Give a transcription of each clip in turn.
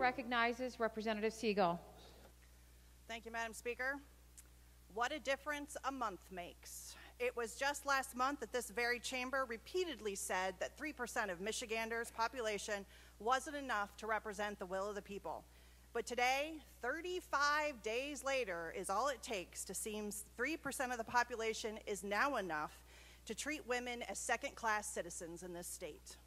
recognizes Representative Segal. Thank you, Madam Speaker. What a difference a month makes. It was just last month that this very chamber repeatedly said that 3% of Michiganders' population wasn't enough to represent the will of the people. But today, 35 days later, is all it takes to see 3% of the population is now enough to treat women as second-class citizens in this state.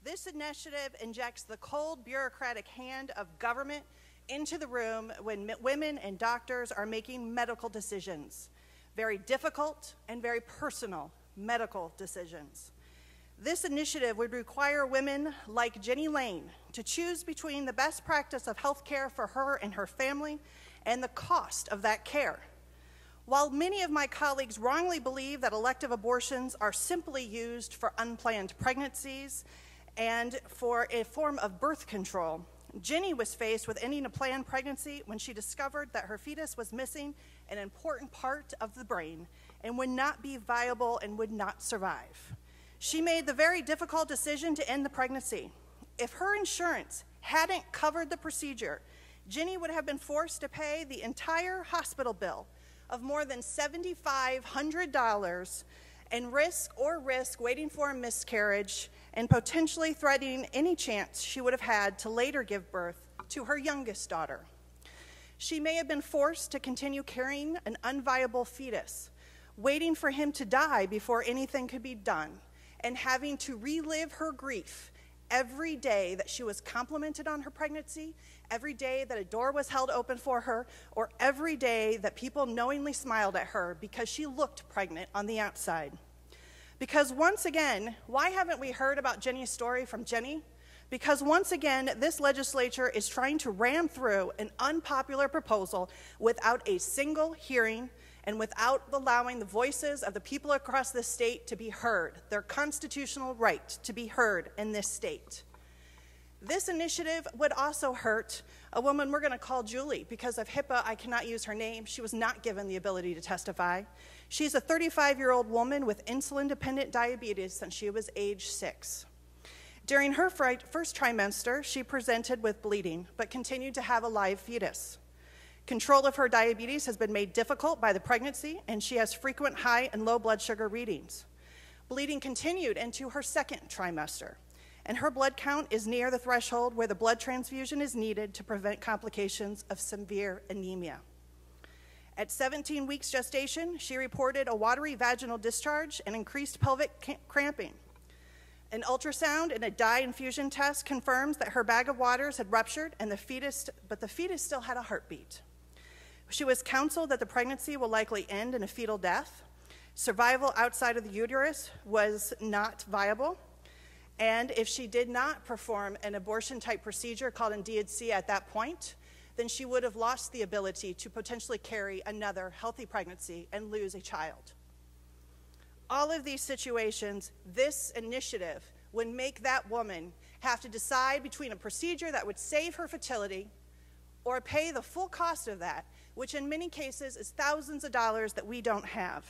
This initiative injects the cold, bureaucratic hand of government into the room when women and doctors are making medical decisions, very difficult and very personal medical decisions. This initiative would require women like Jenny Lane to choose between the best practice of health care for her and her family and the cost of that care. While many of my colleagues wrongly believe that elective abortions are simply used for unplanned pregnancies and for a form of birth control, Jenny was faced with ending a planned pregnancy when she discovered that her fetus was missing an important part of the brain and would not be viable and would not survive. She made the very difficult decision to end the pregnancy. If her insurance hadn't covered the procedure, Jenny would have been forced to pay the entire hospital bill of more than $7,500 and risk waiting for a miscarriage and potentially threatening any chance she would have had to later give birth to her youngest daughter. She may have been forced to continue carrying an unviable fetus, waiting for him to die before anything could be done, and having to relive her grief every day that she was complimented on her pregnancy, every day that a door was held open for her, or every day that people knowingly smiled at her because she looked pregnant on the outside. Because once again, why haven't we heard about Jenny's story from Jenny? Because once again, this legislature is trying to ram through an unpopular proposal without a single hearing and without allowing the voices of the people across this state to be heard, their constitutional right to be heard in this state. This initiative would also hurt a woman we're going to call Julie. Because of HIPAA, I cannot use her name. She was not given the ability to testify. She's a 35-year-old woman with insulin-dependent diabetes since she was age 6. During her first trimester, she presented with bleeding, but continued to have a live fetus. Control of her diabetes has been made difficult by the pregnancy, and she has frequent high and low blood sugar readings. Bleeding continued into her second trimester, and her blood count is near the threshold where the blood transfusion is needed to prevent complications of severe anemia. At 17 weeks gestation, she reported a watery vaginal discharge and increased pelvic cramping. An ultrasound and a dye infusion test confirms that her bag of waters had ruptured, and the fetus still had a heartbeat. She was counseled that the pregnancy will likely end in a fetal death. Survival outside of the uterus was not viable. And if she did not perform an abortion-type procedure called NDC at that point, then she would have lost the ability to potentially carry another healthy pregnancy and lose a child. All of these situations, this initiative would make that woman have to decide between a procedure that would save her fertility or pay the full cost of that, which in many cases is thousands of dollars that we don't have.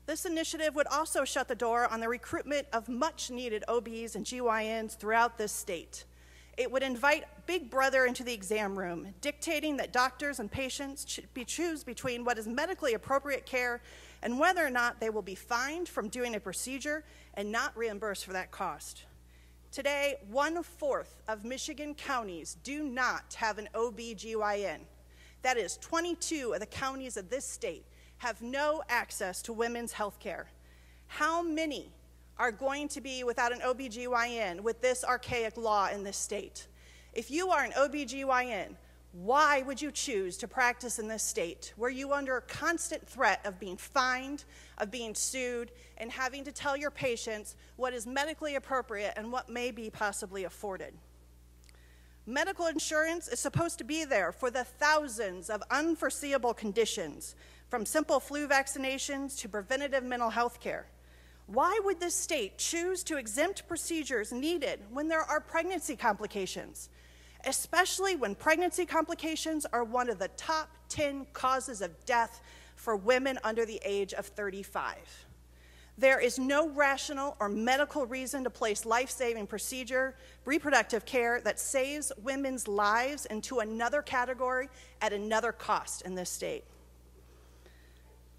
This initiative would also shut the door on the recruitment of much-needed OBs and GYNs throughout this state. It would invite Big Brother into the exam room, dictating that doctors and patients should choose between what is medically appropriate care and whether or not they will be fined from doing a procedure and not reimbursed for that cost. Today, 1/4 of Michigan counties do not have an OB/GYN. That is, 22 of the counties of this state have no access to women's health care. How many are going to be without an OB/GYN with this archaic law in this state? If you are an OB/GYN, why would you choose to practice in this state where you are under constant threat of being fined, of being sued, and having to tell your patients what is medically appropriate and what may be possibly afforded? Medical insurance is supposed to be there for the thousands of unforeseeable conditions, from simple flu vaccinations to preventative mental health care. Why would this state choose to exempt procedures needed when there are pregnancy complications, especially when pregnancy complications are one of the top 10 causes of death for women under the age of 35? There is no rational or medical reason to place life-saving procedure, reproductive care that saves women's lives into another category at another cost in this state.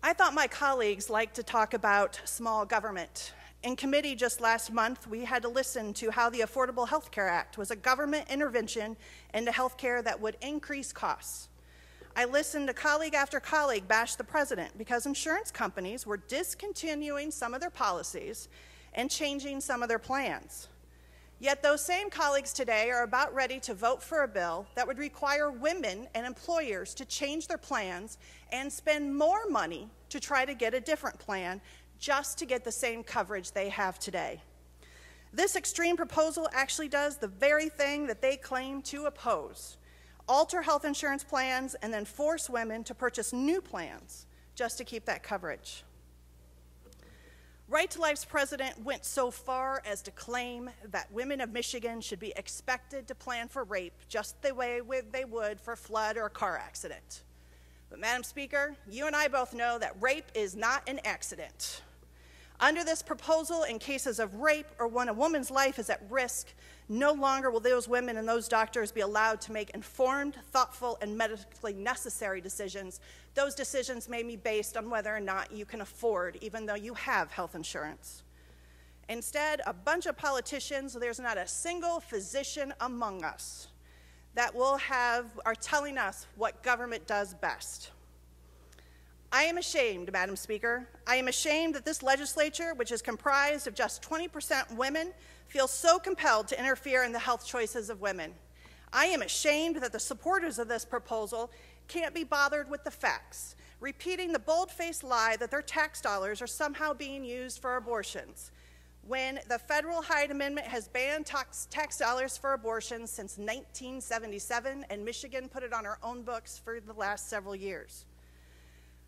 I thought my colleagues liked to talk about small government. In committee just last month, we had to listen to how the Affordable Health Care Act was a government intervention into health care that would increase costs. I listened to colleague after colleague bash the president because insurance companies were discontinuing some of their policies and changing some of their plans. Yet those same colleagues today are about ready to vote for a bill that would require women and employers to change their plans and spend more money to try to get a different plan just to get the same coverage they have today. This extreme proposal actually does the very thing that they claim to oppose: alter health insurance plans and then force women to purchase new plans just to keep that coverage. Right to Life's president went so far as to claim that women of Michigan should be expected to plan for rape just the way they would for a flood or a car accident. But Madam Speaker, you and I both know that rape is not an accident. Under this proposal, in cases of rape or when a woman's life is at risk, no longer will those women and those doctors be allowed to make informed, thoughtful, and medically necessary decisions. Those decisions may be based on whether or not you can afford, even though you have health insurance. Instead, a bunch of politicians, there's not a single physician among us that are telling us what government does best. I am ashamed, Madam Speaker. I am ashamed that this legislature, which is comprised of just 20% women, feels so compelled to interfere in the health choices of women. I am ashamed that the supporters of this proposal can't be bothered with the facts, repeating the bold-faced lie that their tax dollars are somehow being used for abortions, when the federal Hyde Amendment has banned tax dollars for abortions since 1977, and Michigan put it on our own books for the last several years.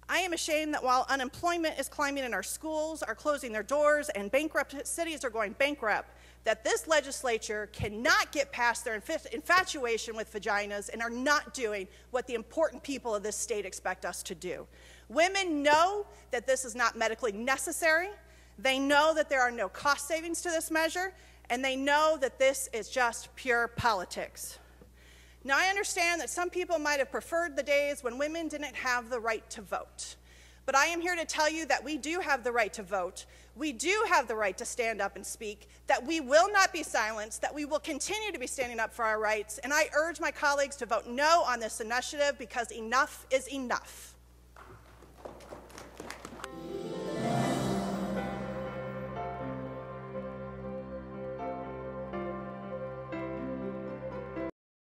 I am ashamed that while unemployment is climbing and our schools are closing their doors and bankrupt cities are going bankrupt, that this legislature cannot get past their infatuation with vaginas and are not doing what the important people of this state expect us to do. Women know that this is not medically necessary. They know that there are no cost savings to this measure, and they know that this is just pure politics. Now, I understand that some people might have preferred the days when women didn't have the right to vote. But I am here to tell you that we do have the right to vote. We do have the right to stand up and speak, that we will not be silenced, that we will continue to be standing up for our rights. And I urge my colleagues to vote no on this initiative because enough is enough.